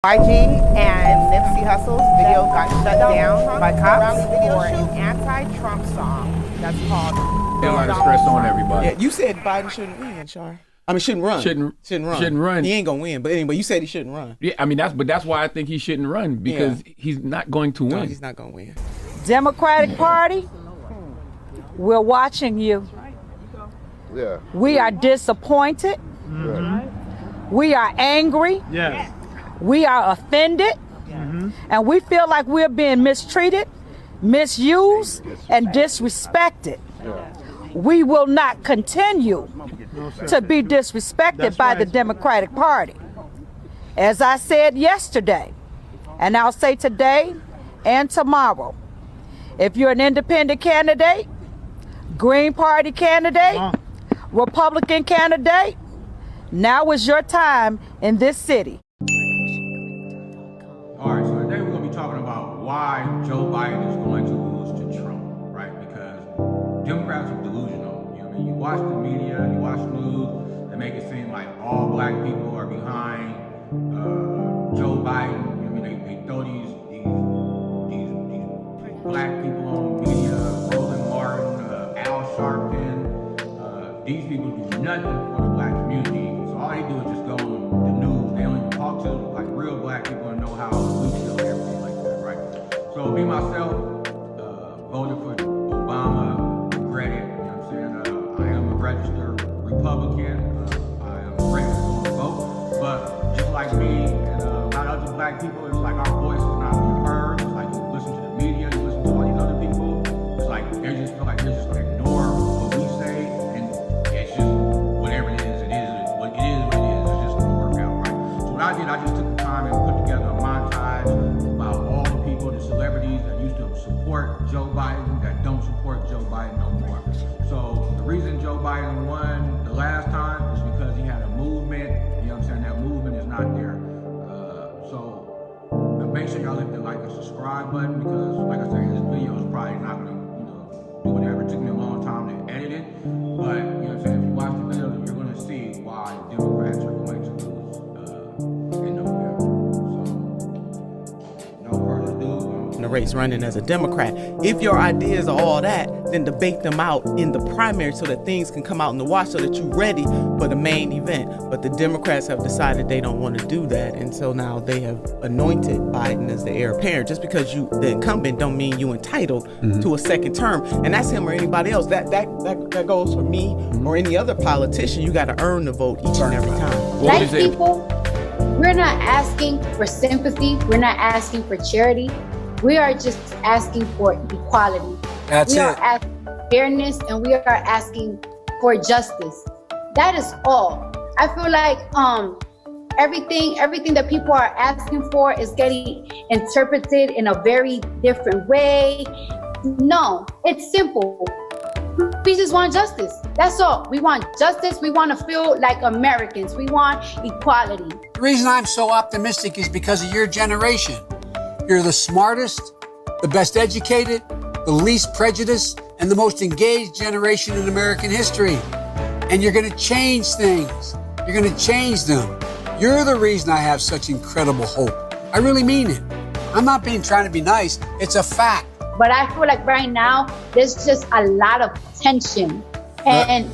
YG and Nipsey Hussle's video got shut down by cops for an anti-Trump song that's called A lot of stress on everybody. Yeah, you said Biden shouldn't win, Char. I mean, shouldn't run. Shouldn't run. He ain't gonna win, but anyway, you said he shouldn't run. Yeah, I mean that's why I think he shouldn't run because he's not going to win. No, he's not gonna win. Democratic Party, we're watching you. Yeah. We are disappointed. We are angry. Yes. We are offended. And we feel like we're being mistreated, misused, and disrespected. We will not continue to be disrespected by the Democratic Party. As I said yesterday, and I'll say today and tomorrow, if you're an independent candidate, Green Party candidate, Republican candidate, now is your time in this city. All right, so today we're going to be talking about why Joe Biden is going to lose to Trump, right? Because Democrats are delusional. You know what I mean? You watch the media, you watch news, they make it seem like all black people are behind Joe Biden. You know what I mean? They throw these black people on media, Roland Martin, Al Sharpton. These people do nothing for the black community. So all they do is just go on the news. They don't even talk to like real black people and know how we feel and everything like that, right? So me myself voted for Obama, regret it. You know what I'm saying? I am a registered Republican. I am ready to vote. But just like me and a lot of other black people, it's like our voice is not being heard. It's like you listen to the media, you listen to all these other people. It's like they just feel like they're just gonna ignore what we say, and it's just whatever it is, what it is. It's just gonna work out, right? So what I did, I just took the time and put together a montage about all the people, the celebrities that used to support Joe Biden that don't support Joe Biden no more. So the reason Joe Biden won the last time was because he had a movement. You know what I'm saying? That movement is not there. So make sure y'all hit the like and subscribe button because, like I said, this video is probably not gonna, do whatever. It took me a long time to edit it, but you know what I'm saying. If you watch the video, you're gonna see why Democrats are going to lose in November. So, no further ado. In the race running as a Democrat. If your ideas are all that, then debate them out in the primary so that things can come out in the wash so that you're ready for the main event. But the Democrats have decided they don't want to do that, and so now they have anointed Biden as the heir apparent. Just because you the incumbent don't mean you entitled to a second term, and that's him or anybody else. That goes for me or any other politician. You got to earn the vote each and every time. Black people, we're not asking for sympathy. We're not asking for charity. We are just asking for equality. We are asking for fairness, and we are asking for justice. That is all. I feel like everything that people are asking for is getting interpreted in a very different way. No, it's simple. We just want justice. That's all. We want justice. We want to feel like Americans. We want equality. The reason I'm so optimistic is because of your generation. You're the smartest, the best educated, the least prejudiced, and the most engaged generation in American history. And you're going to change things. You're going to change them. You're the reason I have such incredible hope. I really mean it. I'm not trying to be nice. It's a fact. But I feel like right now, there's just a lot of tension. And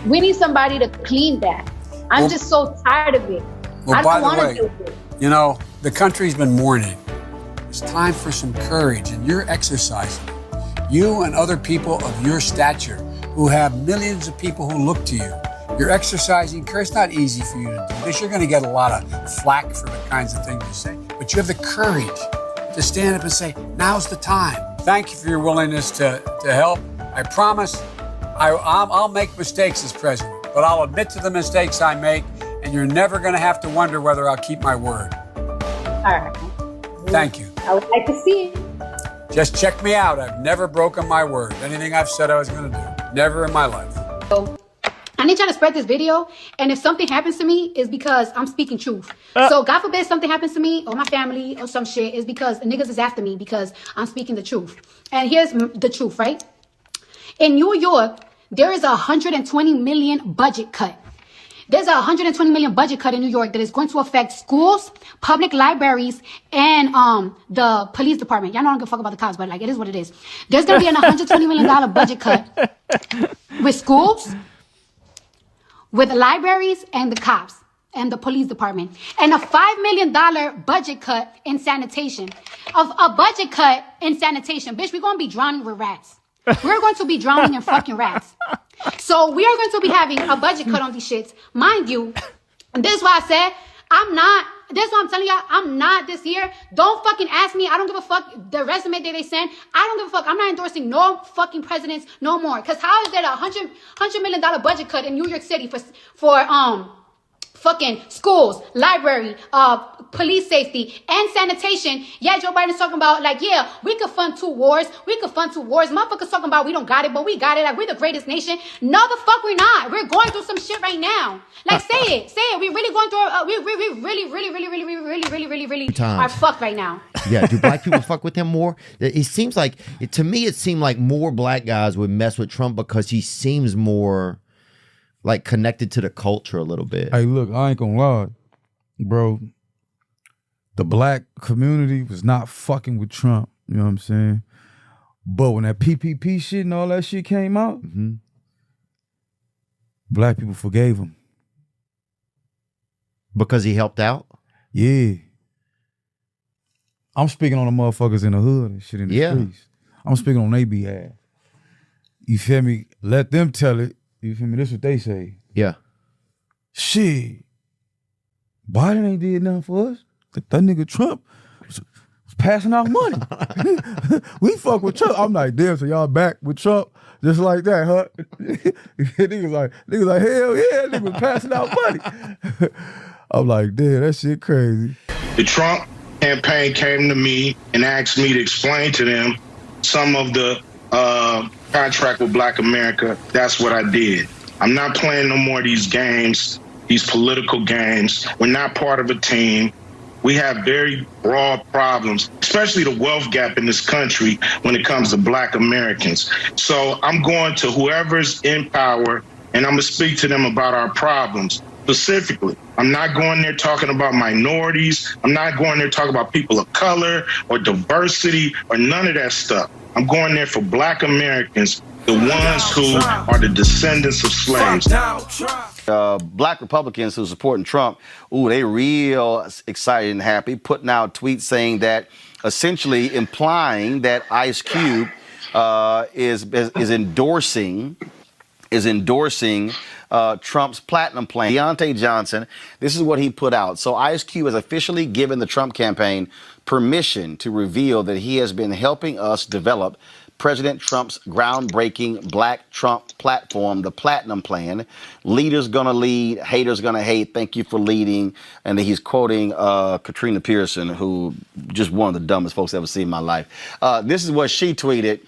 we need somebody to clean that. I'm just so tired of it. I don't want to do it. You know, the country's been mourning. It's time for some courage, and you're exercising. You and other people of your stature who have millions of people who look to you. You're exercising courage. It's not easy for you to do this. You're going to get a lot of flack for the kinds of things you say, but you have the courage to stand up and say, now's the time. Thank you for your willingness to help. I promise I'll make mistakes as president, but I'll admit to the mistakes I make, and you're never going to have to wonder whether I'll keep my word. All right. Thank you. I would like to see it. Just check me out. I've never broken my word. Anything I've said I was going to do. Never in my life. So I need y'all to spread this video. And if something happens to me, it's because I'm speaking truth. So God forbid something happens to me or my family or some shit, is because the niggas is after me because I'm speaking the truth. And here's the truth, right? In New York, there is a $120 million budget cut. There's a $120 million budget cut in New York that is going to affect schools, public libraries, and the police department. Y'all know I don't give a fuck about the cops, but like it is what it is. There's going to be a $120 million budget cut with schools, with libraries, and the cops and the police department, and a $5 million budget cut in sanitation. Of a budget cut in sanitation, bitch, we're going to be drowning with rats. We're going to be drowning in fucking rats. So we are going to be having a budget cut on these shits. Mind you, and this is why I said, this is what I'm telling y'all, I'm not this year. Don't fucking ask me. I don't give a fuck the resume that they send. I don't give a fuck. I'm not endorsing no fucking presidents no more. Because how is there a $100 million budget cut in New York City for fucking schools, library, police safety, and sanitation? Yeah, Joe Biden's talking about, like, yeah, we could fund 2 wars. We could fund 2 wars. Motherfuckers talking about we don't got it, but we got it. Like, we're the greatest nation. No, the fuck we're not. We're going through some shit right now. Like, say it. We're really going through, we really are fucked right now. Yeah, do black people fuck with him more? It seems like, to me, it seemed like more black guys would mess with Trump because he seems more like connected to the culture a little bit. Hey, look, I ain't gonna lie, bro. The black community was not fucking with Trump. You know what I'm saying? But when that PPP shit and all that shit came out, black people forgave him. Because he helped out? Yeah. I'm speaking on the motherfuckers in the hood and shit in the streets. I'm speaking on their behalf. You feel me? Let them tell it. You feel me? This is what they say. Yeah. Shit. Biden ain't did nothing for us. That nigga Trump was passing out money. We fuck with Trump. I'm like, damn, so y'all back with Trump just like that, huh? niggas like, hell yeah, nigga was passing out money. I'm like, damn, that shit crazy. The Trump campaign came to me and asked me to explain to them some of the contract with Black America. That's what I did. I'm not playing no more of these games, these political games. We're not part of a team. We have very broad problems, especially the wealth gap in this country when it comes to Black Americans. So I'm going to whoever's in power and I'm gonna speak to them about our problems specifically. I'm not going there talking about minorities. I'm not going there talking about people of color or diversity or none of that stuff. I'm going there for Black Americans, the ones who are the descendants of slaves. Black Republicans who supporting Trump, they real excited and happy, putting out tweets saying that, essentially implying that Ice Cube is endorsing Trump's platinum plan. Deontay Johnson, this is what he put out. So Ice Cube has officially given the Trump campaign permission to reveal that he has been helping us develop President Trump's groundbreaking Black Trump platform, the Platinum Plan. Leaders gonna lead, haters gonna hate. Thank you for leading. And he's quoting Katrina Pearson, who just one of the dumbest folks I've ever seen in my life. This is what she tweeted.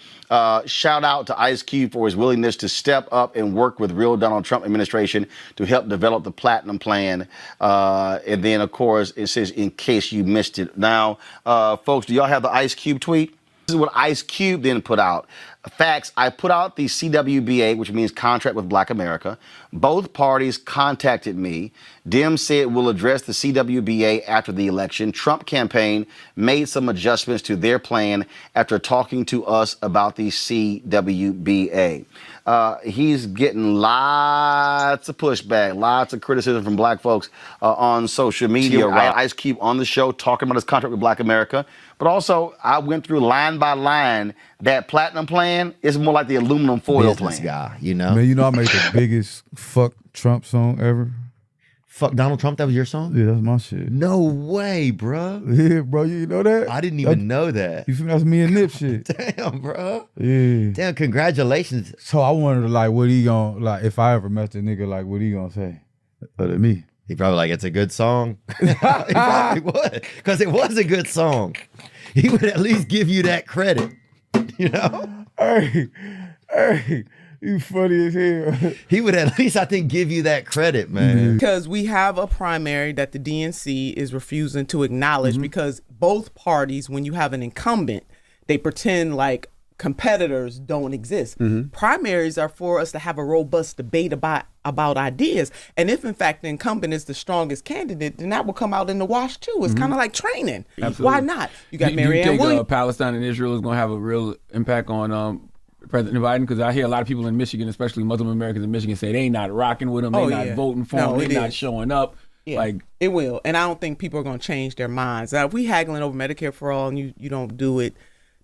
Shout out to Ice Cube for his willingness to step up and work with real Donald Trump administration to help develop the Platinum Plan. And then, of course, it says, in case you missed it. Now, folks, do y'all have the Ice Cube tweet? This is what Ice Cube then put out. Facts, I put out the CWBA, which means Contract with Black America. Both parties contacted me. Dem said we'll address the CWBA after the election. Trump campaign made some adjustments to their plan after talking to us about the CWBA. He's getting lots of pushback, lots of criticism from black folks on social media. Right? Ice Cube on the show talking about his contract with Black America. But also, I went through line by line. That Platinum Plan is more like the aluminum foil plan. Guy, you know? Man, you know I made the biggest fuck Trump song ever. Fuck Donald Trump, that was your song? Yeah, that's my shit. No way, bro. Yeah, bro, you know that? I didn't even know that. You feel me? That's me and Nip shit. Damn, bro. Yeah. Damn, congratulations. So I wondered, like, what he gonna, like, if I ever met the nigga, like, what he gonna say? Other than me. He probably like, it's a good song. He probably would, because it was a good song. He would at least give you that credit, you know? Hey, you funny as hell. He would at least, I think, give you that credit, man. Because we have a primary that the DNC is refusing to acknowledge because both parties, when you have an incumbent, they pretend like competitors don't exist. Mm-hmm. Primaries are for us to have a robust debate about ideas. And if in fact the incumbent is the strongest candidate, then that will come out in the wash too. It's kind of like training. Absolutely. Why not? You got do Marianne you think Williams. Palestine and Israel is going to have a real impact on President Biden? Because I hear a lot of people in Michigan, especially Muslim Americans in Michigan, say they not rocking with him, they not voting for him, they not showing up. Yeah, like it will. And I don't think people are going to change their minds. Now, if we haggling over Medicare for all and you don't do it,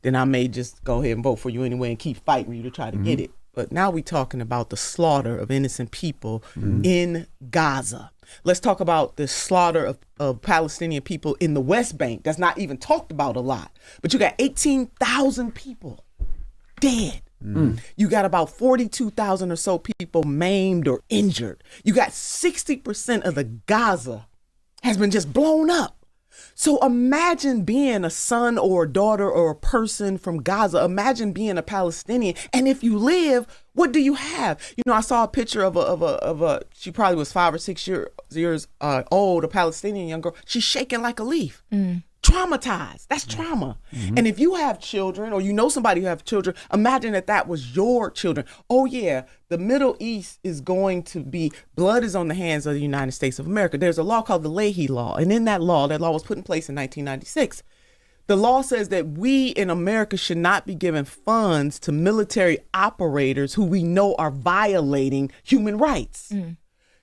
then I may just go ahead and vote for you anyway and keep fighting you to try to get it. But now we're talking about the slaughter of innocent people in Gaza. Let's talk about the slaughter of Palestinian people in the West Bank. That's not even talked about a lot. But you got 18,000 people dead. You got about 42,000 or so people maimed or injured. You got 60% of the Gaza has been just blown up. So imagine being a son or a daughter or a person from Gaza. Imagine being a Palestinian. And if you live, what do you have? You know, I saw a picture of a she probably was 5 or 6 years old, a Palestinian young girl. She's shaking like a leaf. Traumatized. That's trauma. And if you have children or you know somebody who have children, imagine that was your children. Oh yeah, the Middle East is going to be, blood is on the hands of the United States of America. There's a law called the Leahy Law. And in that law was put in place in 1996. The law says that we in America should not be giving funds to military operators who we know are violating human rights.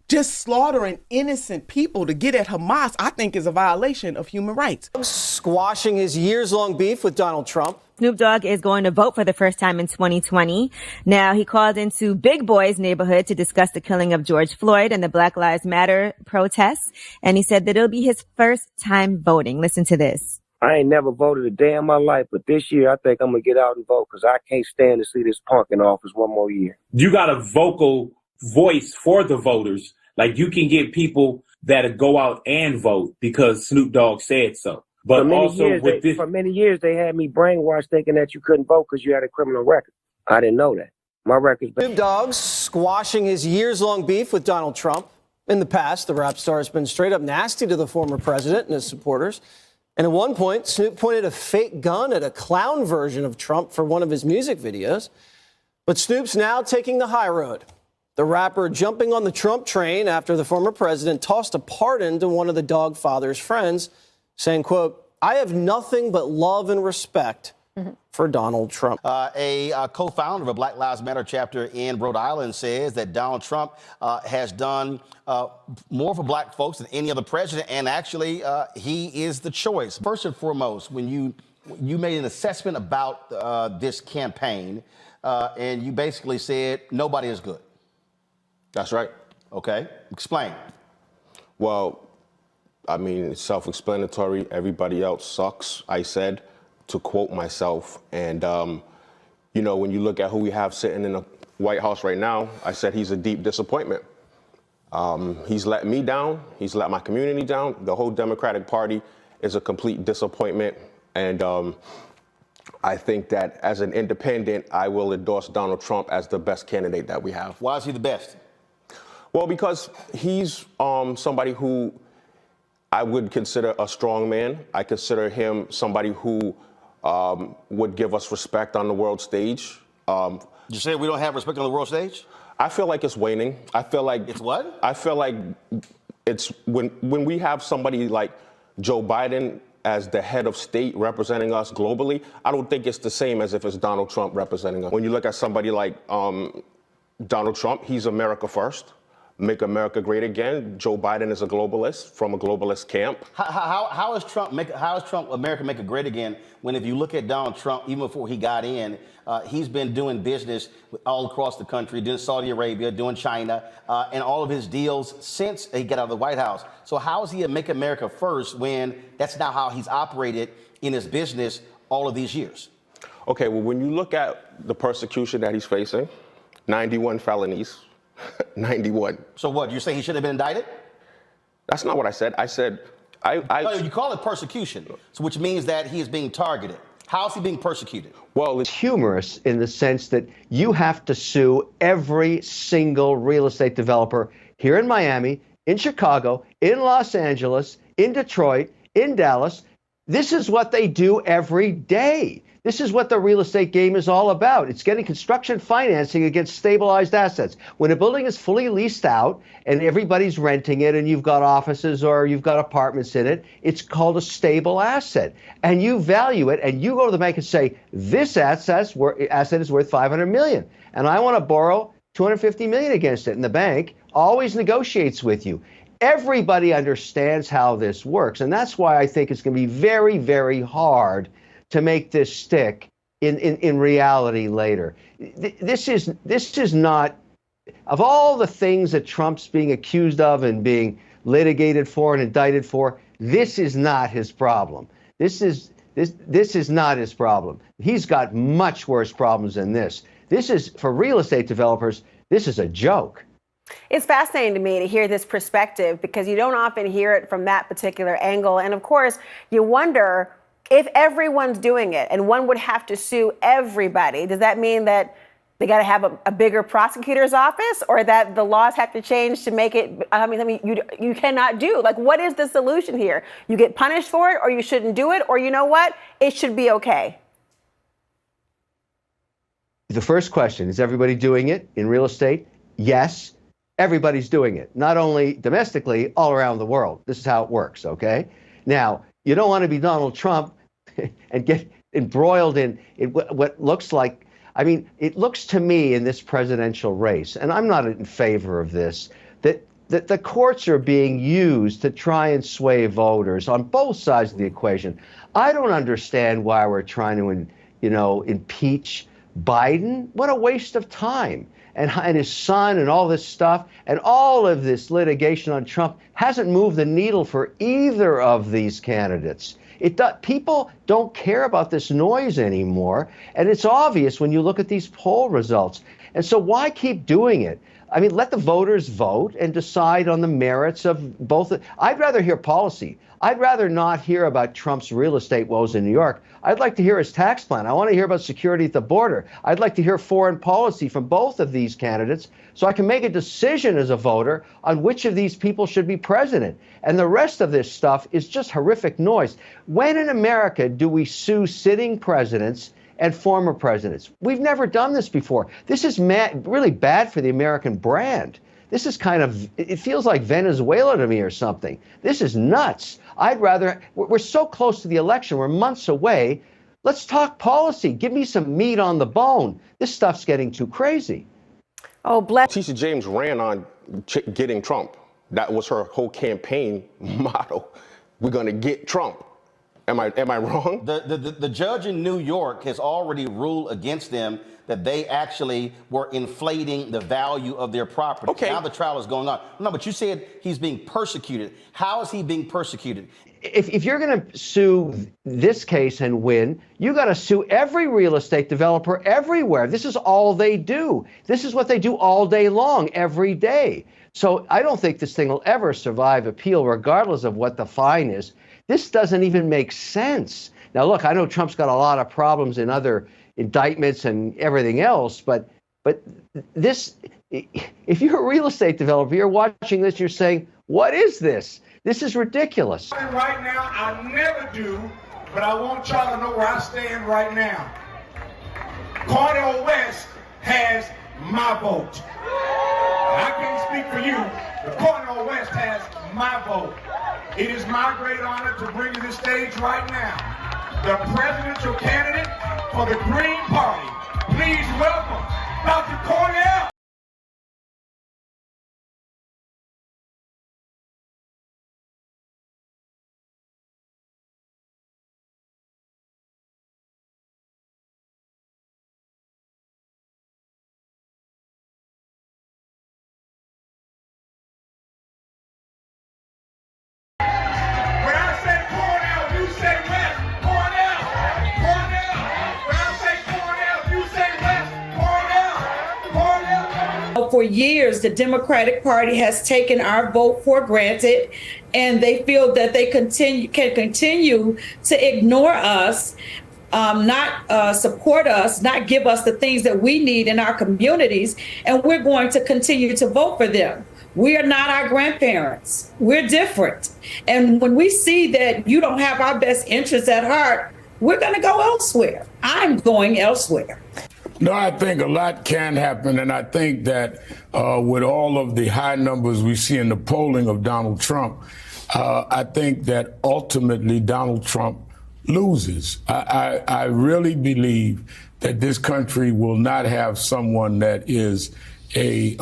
Just slaughtering innocent people to get at Hamas, I think, is a violation of human rights. Squashing his years-long beef with Donald Trump. Snoop Dogg is going to vote for the first time in 2020. Now, he called into Big Boy's neighborhood to discuss the killing of George Floyd and the Black Lives Matter protests. And he said that it'll be his first time voting. Listen to this. I ain't never voted a day in my life, but this year I think I'm going to get out and vote because I can't stand to see this punk in office one more year. You got a vocal voice for the voters. Like, you can get people that go out and vote because Snoop Dogg said so. But for many years, they had me brainwashed thinking that you couldn't vote because you had a criminal record. I didn't know that. My record's been... Snoop Dogg squashing his years-long beef with Donald Trump. In the past, the rap star has been straight up nasty to the former president and his supporters. And at one point, Snoop pointed a fake gun at a clown version of Trump for one of his music videos. But Snoop's now taking the high road. The rapper jumping on the Trump train after the former president tossed a pardon to one of the Dogg father's friends, saying, quote, "I have nothing but love and respect for Donald Trump." A co-founder of a Black Lives Matter chapter in Rhode Island says that Donald Trump has done more for black folks than any other president, and actually he is the choice. First and foremost, when you made an assessment about this campaign, and you basically said nobody is good. That's right. Okay. Explain. Well, I mean, it's self-explanatory. Everybody else sucks, I said, to quote myself. And, you know, when you look at who we have sitting in the White House right now, I said he's a deep disappointment. He's let me down. He's let my community down. The whole Democratic Party is a complete disappointment. And I think that as an independent, I will endorse Donald Trump as the best candidate that we have. Why is he the best? Well, because he's somebody who I would consider a strong man. I consider him somebody who would give us respect on the world stage. You say we don't have respect on the world stage? I feel like it's waning. I feel like... It's what? I feel like it's when we have somebody like Joe Biden as the head of state representing us globally, I don't think it's the same as if it's Donald Trump representing us. When you look at somebody like Donald Trump, he's America first. Make America great again. Joe Biden is a globalist from a globalist camp. How is Trump America make it great again when if you look at Donald Trump, even before he got in, he's been doing business all across the country, doing Saudi Arabia, doing China, and all of his deals since he got out of the White House. So how is he a make America first when that's not how he's operated in his business all of these years? Okay, well, when you look at the persecution that he's facing, 91 felonies. 91. So what, you say he should have been indicted? That's not what I said. I said, No, you call it persecution, so which means that he is being targeted. How is he being persecuted? Well, it's humorous in the sense that you have to sue every single real estate developer here in Miami, in Chicago, in Los Angeles, in Detroit, in Dallas. This is what they do every day. This is what the real estate game is all about. It's getting construction financing against stabilized assets. When a building is fully leased out and everybody's renting it and you've got offices or you've got apartments in it, it's called a stable asset. And you value it and you go to the bank and say, this asset is worth $500 million. And I want to borrow $250 million against it. And the bank always negotiates with you. Everybody understands how this works. And that's why I think it's going to be very, very hard to make this stick in reality later. This is not, of all the things that Trump's being accused of and being litigated for and indicted for, this is not his problem. This is not his problem. He's got much worse problems than this. This is, for real estate developers, this is a joke. It's fascinating to me to hear this perspective because you don't often hear it from that particular angle. And of course, you wonder, if everyone's doing it and one would have to sue everybody, does that mean that they got to have a bigger prosecutor's office, or that the laws have to change to make it? I mean, you cannot do, like, what is the solution here? You get punished for it, or you shouldn't do it, or you know what? It should be okay. The first question, is everybody doing it in real estate? Yes, everybody's doing it. Not only domestically, all around the world. This is how it works, okay? Now, you don't want to be Donald Trump and get embroiled in what looks like, I mean, it looks to me in this presidential race, and I'm not in favor of this, that the courts are being used to try and sway voters on both sides of the equation. I don't understand why we're trying to, impeach Biden. What a waste of time. And his son and all this stuff and all of this litigation on Trump hasn't moved the needle for either of these candidates. People don't care about this noise anymore. And it's obvious when you look at these poll results. And so why keep doing it? I mean, let the voters vote and decide on the merits of both. I'd rather hear policy. I'd rather not hear about Trump's real estate woes in New York. I'd like to hear his tax plan. I want to hear about security at the border. I'd like to hear foreign policy from both of these candidates so I can make a decision as a voter on which of these people should be president. And the rest of this stuff is just horrific noise. When in America do we sue sitting presidents and former presidents? We've never done this before. This is really bad for the American brand. This is it feels like Venezuela to me or something. This is nuts. We're so close to the election. We're months away. Let's talk policy. Give me some meat on the bone. This stuff's getting too crazy. Oh, bless. Tisha James ran on getting Trump. That was her whole campaign motto. We're going to get Trump. Am I wrong? The judge in New York has already ruled against them that they actually were inflating the value of their property. Okay. Now the trial is going on. No, but you said he's being persecuted. How is he being persecuted? If you're going to sue this case and win, you got to sue every real estate developer everywhere. This is all they do. This is what they do all day long, every day. So I don't think this thing will ever survive appeal, regardless of what the fine is. This doesn't even make sense. Now, look, I know Trump's got a lot of problems in other indictments and everything else, but this, if you're a real estate developer, you're watching this, you're saying, what is this? This is ridiculous. Right now, I never do, but I want y'all to know where I stand right now. Cornel West has my vote. I can't speak for you, but Cornel West has my vote. It is my great honor to bring to this stage right now the presidential candidate for the Green Party. Please welcome Dr. Cornel. For years, the Democratic Party has taken our vote for granted, and they feel that they can continue to ignore us, not support us, not give us the things that we need in our communities, and we're going to continue to vote for them. We are not our grandparents. We're different. And when we see that you don't have our best interests at heart, we're going to go elsewhere. I'm going elsewhere. No, I think a lot can happen, and I think that with all of the high numbers we see in the polling of Donald Trump, I think that ultimately Donald Trump loses. I really believe that this country will not have someone that is an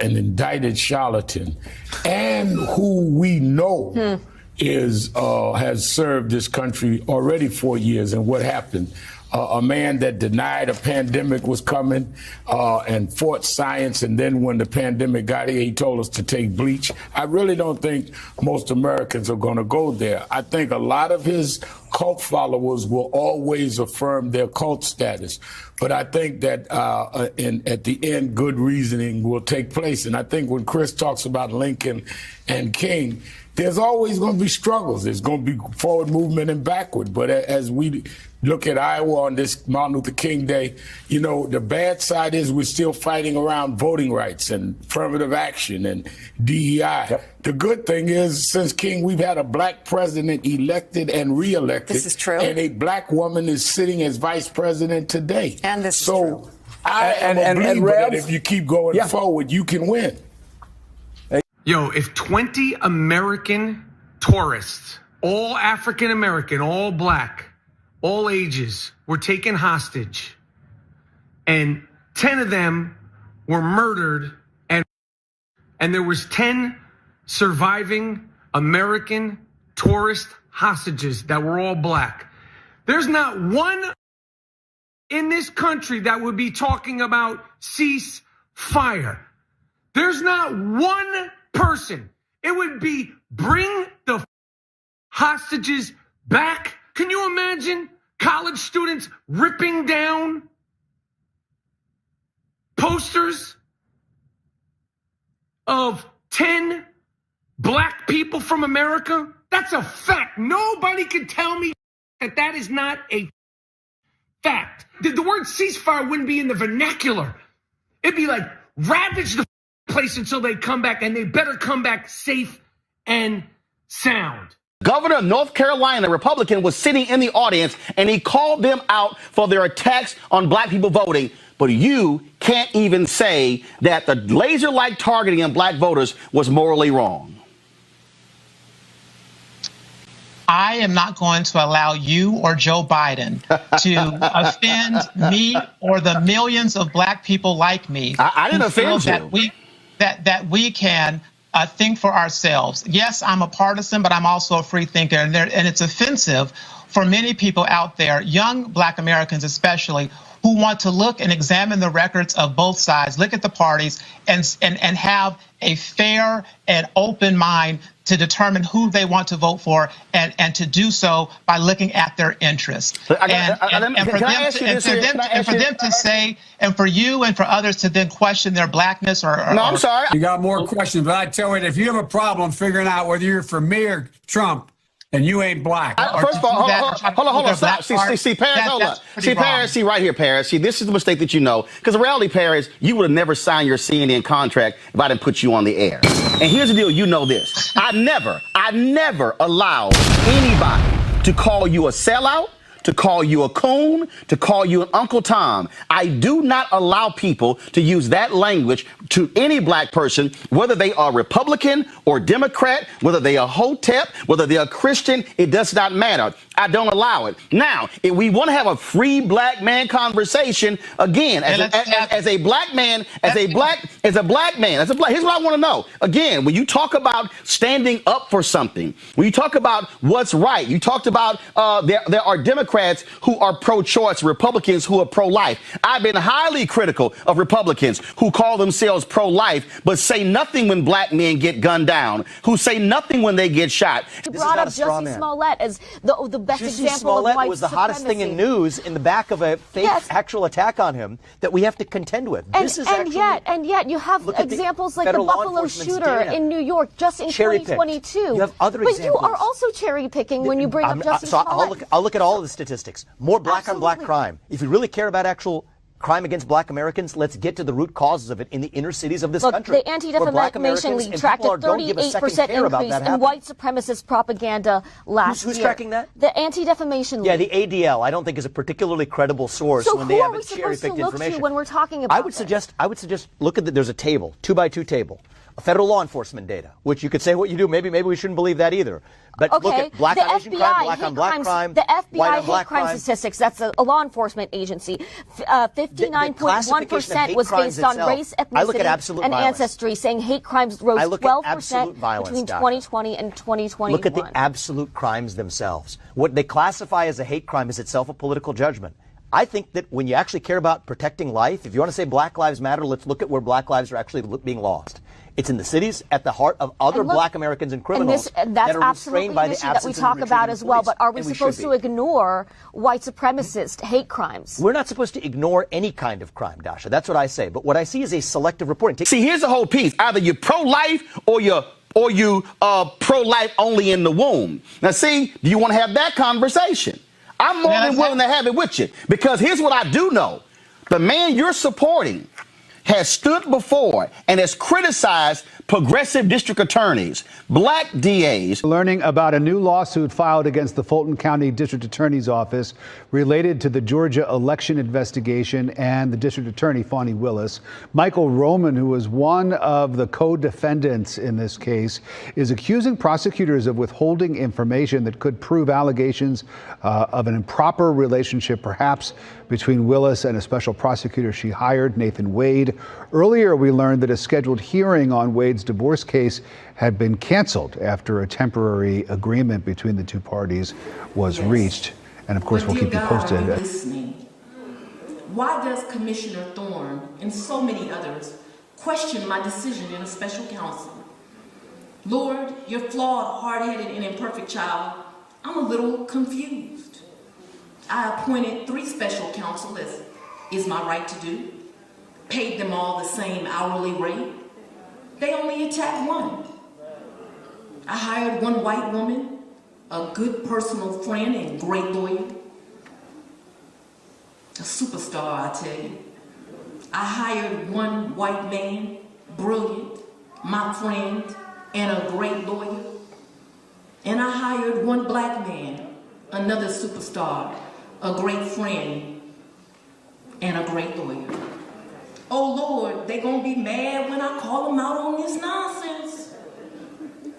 indicted charlatan and who we know has served this country already 4 years. And what happened? A man that denied a pandemic was coming and fought science, and then when the pandemic got here, he told us to take bleach. I really don't think most Americans are going to go there. I think a lot of his cult followers will always affirm their cult status. But I think that at the end, good reasoning will take place. And I think when Chris talks about Lincoln and King, there's always going to be struggles. There's going to be forward movement and backward. But as we look at Iowa on this Martin Luther King Day, you know, the bad side is we're still fighting around voting rights and affirmative action and DEI. Yep. The good thing is, since King, we've had a black president elected and reelected. This is true. And a black woman is sitting as vice president today. And this is true. I am a believer that if you keep going forward, you can win. Yo, if 20 American tourists, all African American, all black, all ages, were taken hostage, and 10 of them were murdered, and there was 10 surviving American tourist hostages that were all black, there's not one in this country that would be talking about cease fire. There's not one person. It would be bring the hostages back. Can you imagine college students ripping down posters of 10 black people from America? That's a fact. Nobody can tell me that that is not a fact. The word ceasefire wouldn't be in the vernacular. It'd be like ravage the place until they come back, and they better come back safe and sound. Governor of North Carolina, Republican, was sitting in the audience, and he called them out for their attacks on black people voting. But you can't even say that the laser-like targeting of black voters was morally wrong. I am not going to allow you or Joe Biden to offend me or the millions of black people like me. I didn't offend you. That we can think for ourselves. Yes, I'm a partisan, but I'm also a free thinker, and it's offensive for many people out there, young black Americans especially, who want to look and examine the records of both sides, look at the parties, and have a fair and open mind to determine who they want to vote for, and to do so by looking at their interests. And for them to say, and for you and for others to then question their blackness or no, I'm sorry. You got more questions, but I tell you, if you have a problem figuring out whether you're for me or Trump, and you ain't black. First of all, hold on, stop. See, Paris, hold on. See, Paris, see right here, Paris. See, this is the mistake that you know. Because the reality, Paris, you would have never signed your CNN contract if I didn't put you on the air. And here's the deal, you know this. I never allow anybody to call you a sellout, to call you a coon, to call you an Uncle Tom. I do not allow people to use that language to any black person, whether they are Republican or Democrat, whether they are Hotep, whether they are Christian, it does not matter. I don't allow it. Now, if we want to have a free black man conversation, again, as a black man, here's what I want to know. Again, when you talk about standing up for something, when you talk about what's right, you talked about there are Democrats who are pro-choice, Republicans who are pro-life. I've been highly critical of Republicans who call themselves pro-life, but say nothing when black men get gunned down, who say nothing when they get shot. You brought up Jussie Smollett as the best example of white was the hottest thing in news in the back of a fake actual attack on him that we have to contend with. And yet you have examples like the Buffalo shooter in New York just in 2022. You have other examples. But you are also cherry picking when you bring up Jussie Smollett. I'll look at all of the statistics. More black on black crime. If you really care about actual crime against black Americans, let's get to the root causes of it in the inner cities of this Look, country. the Anti-Defamation League tracked a 38% increase in white supremacist propaganda last year. Who's tracking that? The Anti-Defamation League. Yeah, the ADL, I don't think is a particularly credible source so when they have have cherry-picked information. So who are we supposed to look to when we're talking about I would suggest, look at there's a table, 2x2 table, federal law enforcement data, which you could say what you do. Maybe we shouldn't believe that either. But okay. Look at black on Asian crime, black on black crime, the FBI white on hate black crime statistics, that's a law enforcement agency. 59.1% was based on race, ethnicity, and ancestry, saying hate crimes rose 12% between 2020 and 2021. Look at the absolute crimes themselves. What they classify as a hate crime is itself a political judgment. I think that when you actually care about protecting life, if you want to say Black Lives Matter, let's look at where black lives are actually being lost. It's in the cities, at the heart of other black Americans and criminals that are restrained by the absence that we talk about as well. But are we supposed to ignore white supremacist hate crimes? We're not supposed to ignore any kind of crime, Dasha. That's what I say. But what I see is a selective reporting. See, here's the whole piece. Either you're pro-life or you pro-life only in the womb. Now, see, do you want to have that conversation? I'm more than willing to have it with you, because here's what I do know. The man you're supporting has stood before and has criticized progressive district attorneys, black DAs. Learning about a new lawsuit filed against the Fulton County District Attorney's Office related to the Georgia election investigation and the District Attorney, Fani Willis. Michael Roman, who was one of the co-defendants in this case, is accusing prosecutors of withholding information that could prove allegations of an improper relationship, perhaps between Willis and a special prosecutor she hired, Nathan Wade. Earlier, we learned that a scheduled hearing on Wade's divorce case had been canceled after a temporary agreement between the two parties was reached. And of course, we'll keep you posted. Why does Commissioner Thorne and so many others question my decision in a special counsel? Lord, you're flawed, hard-headed, and imperfect child. I'm a little confused. I appointed 3 special counsel, as is my right to do. Paid them all the same hourly rate. They only attacked 1. I hired 1 white woman, a good personal friend and great lawyer. A superstar, I tell you. I hired 1 white man, brilliant, my friend, and a great lawyer. And I hired 1 black man, another superstar, a great friend, and a great lawyer. Oh Lord, they gonna be mad when I call them out on this nonsense.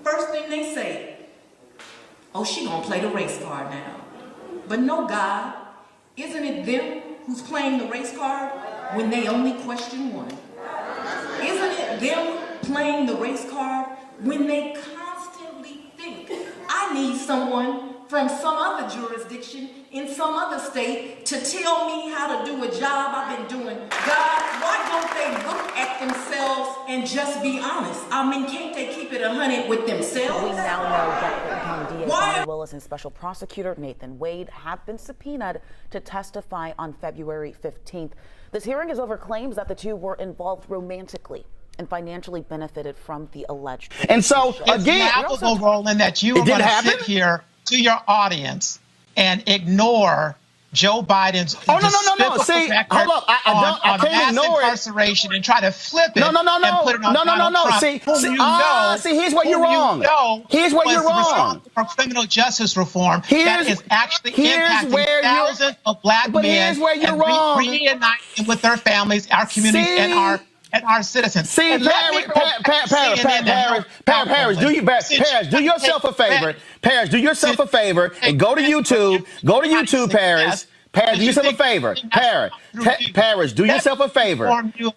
First thing they say, oh, she gonna play the race card now. But no, God, isn't it them who's playing the race card when they only question 1? Isn't it them playing the race card when they constantly think, I need someone from some other jurisdiction in some other state to tell me how to do a job I've been doing? God, why don't they look at themselves and just be honest? I mean, can't they keep it 100 with themselves? We now know that Fulton County DA Fani Willis and Special Prosecutor Nathan Wade have been subpoenaed to testify on February 15th. This hearing is over claims that the two were involved romantically and financially benefited from the alleged. And so, again, it's laughable, Roland, that you are going to sit here to your audience and ignore Joe Biden's no. See, hold up. I can't ignore incarceration and try to flip it No. and put it on Donald Trump, See, here's where you're wrong. Here's where you're wrong. For criminal justice reform that is actually impacting thousands of black men here's where you're wrong. Reuniting with their families, our communities, and our citizens. See, Paris, do yourself a favor. Paris, do yourself a favor and go to YouTube. Go to YouTube, Paris. Paris, do yourself a favor. Paris, do yourself a favor.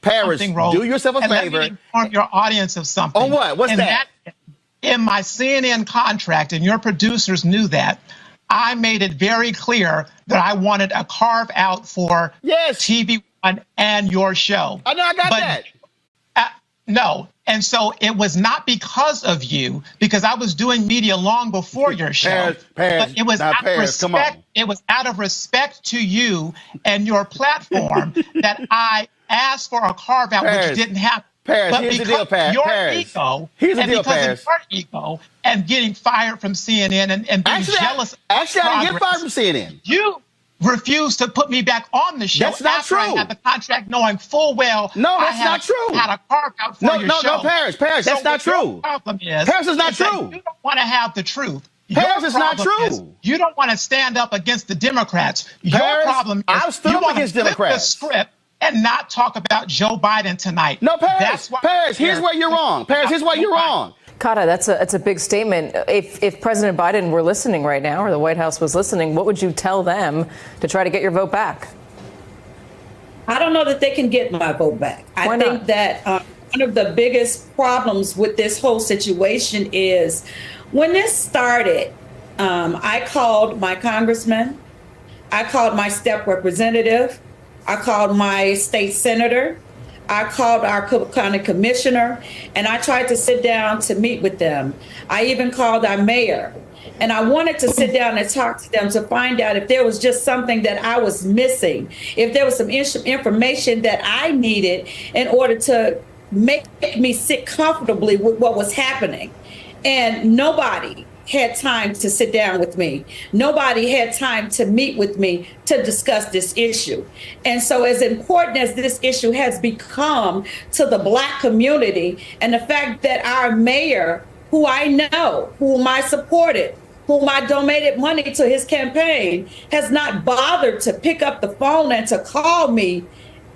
Paris, do yourself a favor. Let me inform your audience of something. On what? What's that? In my CNN contract, and your producers knew that, I made it very clear that I wanted a carve out for TV and your show. I know, I got that. No. And so it was not because of you, because I was doing media long before your show. But it was out of respect. It was out of respect to you and your platform that I asked for a carve out, which didn't happen. But here's the deal, Paris. Here's the deal, Paris. Your ego and getting fired from CNN and being jealous. Actually, I didn't get fired from CNN. refused to put me back on the show. That's not after true. I got the contract, knowing full well No, that's not true. I had a carve out for your show. No, Paris, that's not true. Problem is, Paris is not true. You don't want to have the truth. Paris is not true. You don't want to stand up against the Democrats. Your problem is I've stood up against Democrats. The script and not talk about Joe Biden tonight. No, Paris, here's where you're wrong. Paris, here's where you're wrong. Kata, that's a big statement. If President Biden were listening right now, or the White House was listening, what would you tell them to try to get your vote back? I don't know that they can get my vote back. I think that one of the biggest problems with this whole situation is when this started, I called my congressman, I called my step representative, I called my state senator, I called our Cook County commissioner, and I tried to sit down to meet with them. I even called our mayor, and I wanted to sit down and talk to them to find out if there was just something that I was missing, if there was some information that I needed in order to make me sit comfortably with what was happening. And nobody had time to sit down with me. Nobody had time to meet with me to discuss this issue. And so as important as this issue has become to the Black community, and the fact that our mayor, who I know, whom I supported, whom I donated money to his campaign, has not bothered to pick up the phone and to call me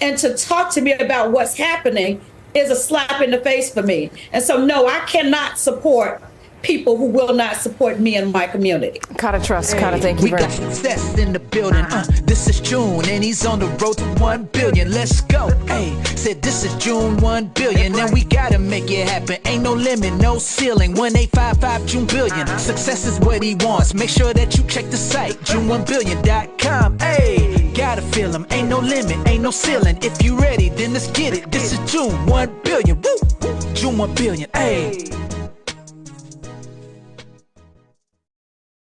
and to talk to me about what's happening, is a slap in the face for me. And so, no, I cannot support people who will not support me and my community. Kata Trust, Kata, thank you very much. We got success in the building. This is June, and he's on the road to 1 billion. Let's go. Hey, said this is June 1 billion, and we gotta make it happen. Ain't no limit, no ceiling. 1855 June billion. Success is what he wants. Make sure that you check the site, June1billion.com. Hey, gotta feel him. Ain't no limit, ain't no ceiling. If you ready, then let's get it. This is June 1 billion. Woo! June 1 billion. Hey.